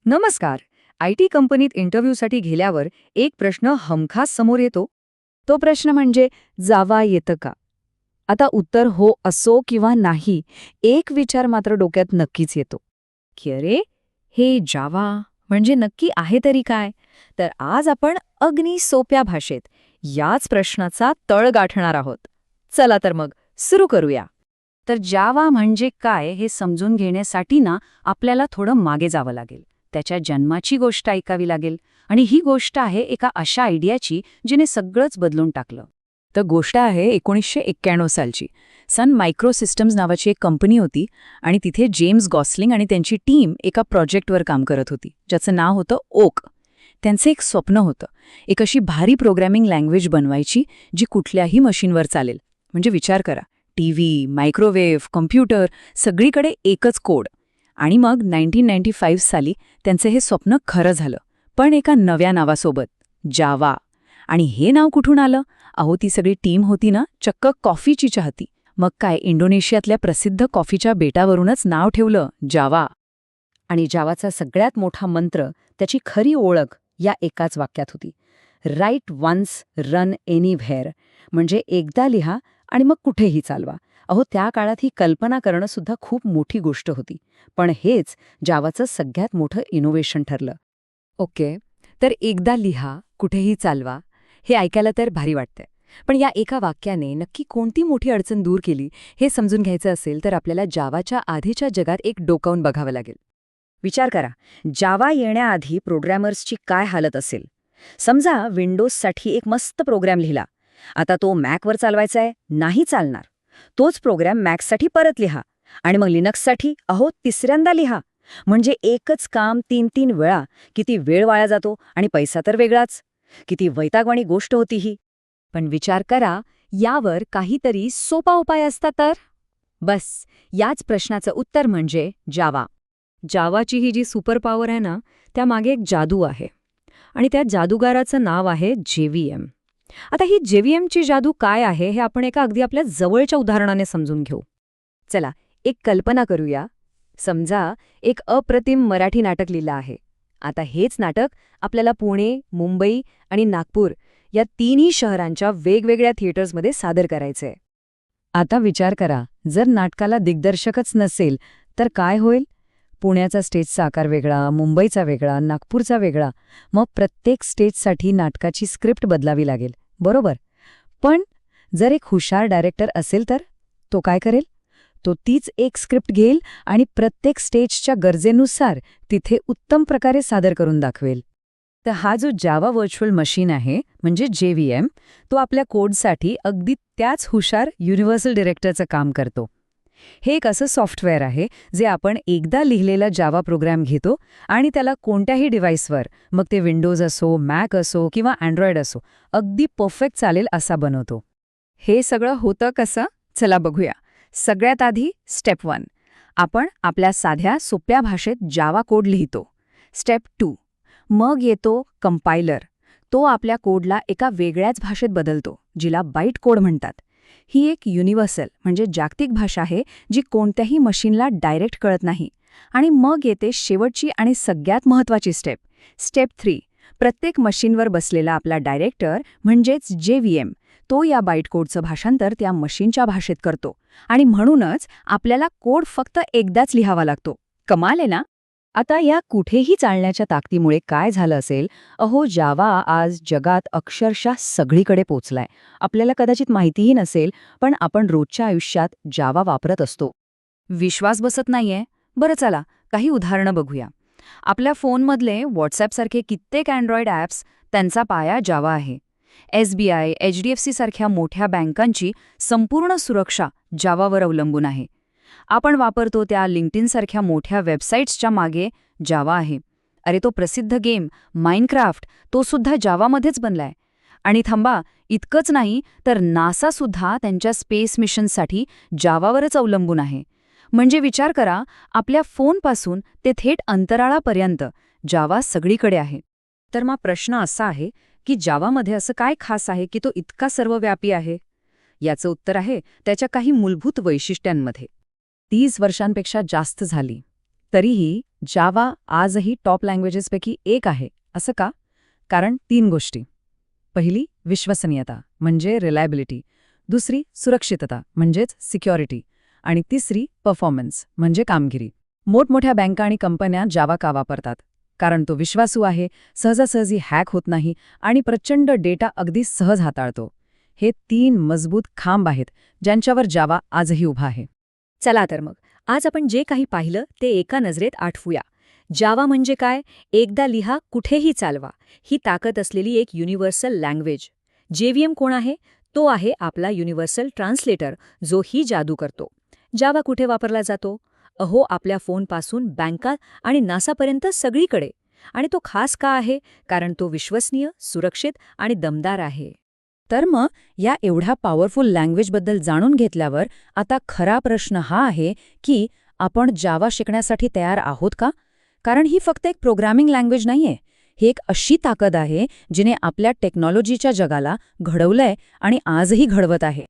नमस्कार. आय.टी. कंपनीत इंटरव्ह्यूसाठी गेल्यावर एक प्रश्न हमखास समोर येतो. तो प्रश्न म्हणजे जावा येतं का? आता उत्तर हो असो किंवा नाही, एक विचार मात्र डोक्यात नक्कीच येतो. की अरे, हे जावा म्हणजे नक्की आहे तरी काय? तर आज आपण अगदी सोप्या भाषेत याच प्रश्नाचा तळ गाठणार आहोत. चला तर मग सुरू करूया. तर जावा म्हणजे काय हे समजून घेण्यासाठी ना आपल्याला थोडं मागे जावं लागेल. त्याच्या जन्माची गोष्ट ऐकावी लागेल आणि ही गोष्ट आहे एका अशा आयडियाची जिने सगळंच बदलून टाकलं. तर गोष्ट आहे 1991 सालची. सन मायक्रो सिस्टम्स नावाची एक कंपनी होती आणि तिथे जेम्स गॉसलिंग आणि त्यांची टीम एका प्रोजेक्टवर काम करत होती, ज्याचं नाव होतं ओक. त्यांचं एक स्वप्न होतं, एक अशी भारी प्रोग्रॅमिंग लँग्वेज बनवायची जी कुठल्याही मशीनवर चालेल. म्हणजे विचार करा, टीव्ही, मायक्रोवेव्ह, कम्प्युटर सगळीकडे एकच कोड. आणि मग 1995 साली त्यांचं हे स्वप्न खरं झालं, पण एका नव्या नावासोबत, जावा. आणि हे नाव कुठून आलं? अहो, ती सगळी टीम होती ना, चक्क कॉफीची चाहती. मग काय, इंडोनेशियातल्या प्रसिद्ध कॉफीच्या बेटावरूनच नाव ठेवलं, जावा. आणि जावाचा सगळ्यात मोठा मंत्र, त्याची खरी ओळख या एकाच वाक्यात होती. Write once, run anywhere. म्हणजे एकदा लिहा आणि मग कुठेही चालवा. अहो, त्या काळात ही कल्पना करणं सुद्धा खूप मोठी गोष्ट होती. पण हेच जावाचं सगळ्यात मोठं इनोव्हेशन ठरलं. ओके, तर एकदा लिहा, कुठेही चालवा, हे ऐकायला तर भारी वाटतंय. पण या एका वाक्याने नक्की कोणती मोठी अडचण दूर केली हे समजून घ्यायचं असेल तर आपल्याला जावाच्या आधीच्या जगात एक डोकावून बघावं लागेल. विचार करा, जावा येण्याआधी प्रोग्रॅमर्सची काय हालत असेल. समजा विंडोजसाठी एक मस्त प्रोग्रॅम लिहिला. आता तो मॅकवर चालवायचा आहे, नाही चालणार. तोच प्रोग्रॅम मॅकसाठी परत लिहा आणि मग लिनक्ससाठी तिसऱ्यांदा लिहा. म्हणजे एकच काम 3-3 वेळा. किती वेळ वाया जातो आणि पैसा तर वेगळाच. किती वैतागवाणी गोष्ट होती ही. पण विचार करा, यावर काहीतरी सोपा उपाय असता तर? बस, याच प्रश्नाचं उत्तर म्हणजे जावा. जावाची ही जी सुपर पॉवर आहे ना, त्यामागे एक जादू आहे. आणि त्या जादूगाराचं नाव आहे JVM. आता ही JVMची जादू काय आहे हे आपण एका अगदी आपल्या जवळच्या उदाहरणाने समजून घेऊ. चला, एक कल्पना करूया. समजा एक अप्रतिम मराठी नाटक लिहिलं आहे. आता हेच नाटक आपल्याला पुणे, मुंबई आणि नागपूर या तिन्ही शहरांच्या वेगवेगळ्या थिएटर्समध्ये सादर करायचंय. आता विचार करा, जर नाटकाला दिग्दर्शकच नसेल तर काय होईल? पुण्याचा स्टेजचा आकार वेगळा, मुंबईचा वेगळा, नागपूरचा वेगळा. मग प्रत्येक स्टेजसाठी नाटकाची स्क्रिप्ट बदलावी लागेल, बरोबर? पण जर एक हुशार डायरेक्टर असेल तर तो काय करेल? तो तीच एक स्क्रिप्ट घेईल आणि प्रत्येक स्टेजच्या गरजेनुसार तिथे उत्तम प्रकारे सादर करून दाखवेल. तर हा जो जावा व्हर्च्युअल मशीन आहे, म्हणजे JVM, तो आपल्या कोडसाठी अगदी त्याच हुशार युनिव्हर्सल डिरेक्टरचं काम करतो. हे एक असं सॉफ्टवेअर आहे जे आपण एकदा लिहिलेला जावा प्रोग्रॅम घेतो आणि त्याला कोणत्याही डिव्हाइसवर, मग ते विंडोज असो, मॅक असो किंवा अँड्रॉइड असो, अगदी परफेक्ट चालेल असा बनवतो. हे सगळं होतं कसं? चला बघूया. सगळ्यात आधी स्टेप 1. आपण आपल्या साध्या सोप्या भाषेत जावा कोड लिहितो. स्टेप 2. मग येतो कंपायलर. तो आपल्या कोडला एका वेगळ्याच भाषेत बदलतो, जिला बाईट कोड म्हणतात. ही एक युनिव्हर्सल म्हणजे जागतिक भाषा आहे जी कोणत्याही मशीनला डायरेक्ट कळत नाही. आणि मग येते शेवटची आणि सगळ्यात महत्त्वाची स्टेप. स्टेप 3. प्रत्येक मशीनवर बसलेला आपला डायरेक्टर म्हणजेच JVM, तो या बाईट कोडचं भाषांतर त्या मशीनच्या भाषेत करतो. आणि म्हणूनच आपल्याला कोड फक्त एकदाच लिहावा लागतो. कमाल आहे ना? आता या कुठेही चालण्याच्या ताकदीमुळे काय झालं असेल? अहो, जावा आज जगात अक्षरशः सगळीकडे पोचलाय. आपल्याला कदाचित माहितीही नसेल, पण आपण रोजच्या आयुष्यात जावा वापरत असतो. विश्वास बसत नाहीये? बरं चला, काही उदाहरणं बघूया. आपल्या फोनमधले व्हॉट्सॲपसारखे कित्येक अँड्रॉइड ॲप्स, त्यांचा पाया जावा आहे. SBI, HDFC सारख्या मोठ्या बँकांची संपूर्ण सुरक्षा जावावर अवलंबून आहे. आपण वापरतो त्या लिंक्डइनसारख्या मोठ्या वेबसाईट्सच्या मागे जावा आहे. अरे, तो प्रसिद्ध गेम माइनक्राफ्ट, तो सुद्धा जावामध्येच बनलाय. आणि थांबा, इतकंच नाही तर नासासुद्धा त्यांच्या स्पेस मिशनसाठी जावावरच अवलंबून आहे. म्हणजे विचार करा, आपल्या फोनपासून ते थेट अंतराळापर्यंत जावा सगळीकडे आहे. तर मग प्रश्न असा आहे की जावामध्ये असं काय खास आहे की तो इतका सर्वव्यापी आहे? याचं उत्तर आहे त्याच्या काही मूलभूत वैशिष्ट्यांमध्ये. 30 वर्षांपेक्षा जास्त झाली, तरीही जावा आजही टॉप लँग्वेजेसपैकी एक आहे असं का? कारण 3 गोष्टी. पहिली विश्वसनीयता म्हणजे रिलायबिलिटी, दुसरी सुरक्षितता म्हणजेच सिक्युरिटी आणि तिसरी परफॉर्मन्स म्हणजे कामगिरी. मोठमोठ्या बँका आणि कंपन्या जावा का वापरतात? कारण तो विश्वासू आहे, सहजासहजी हॅक होत नाही आणि प्रचंड डेटा अगदी सहज हाताळतो. हे 3 मजबूत खांब आहेत ज्यांच्यावर जावा आजही उभा आहे. चला तर मग आज आपण जे काही पाहिलं ते एका नजरेत आठवूया. जावा म्हणजे काय? एकदा लिहा, कुठेही चालवा. ही ताकद असलेली एक युनिव्हर्सल लँग्वेज. जेव्हीएम कोण आहे? तो आहे आपला युनिव्हर्सल ट्रान्सलेटर, जो ही जादू करतो. जावा कुठे वापरला जातो? अहो, आपल्या फोनपासून बँका आणि नासापर्यंत सगळीकडे. आणि तो खास का आहे? कारण तो विश्वसनीय, सुरक्षित आणि दमदार आहे. तर मग या एवढ्या पॉवरफुल लँग्वेजबद्दल जाणून घेतल्यावर आता खरा प्रश्न हा आहे की आपण जावा शिकण्यासाठी तयार आहोत का? कारण ही फक्त एक प्रोग्रामिंग लँग्वेज नाहीये. ही एक अशी ताकद आहे जिने आपल्या टेक्नॉलॉजीच्या जगाला घडवलंय आणि आजही घडवत आहे.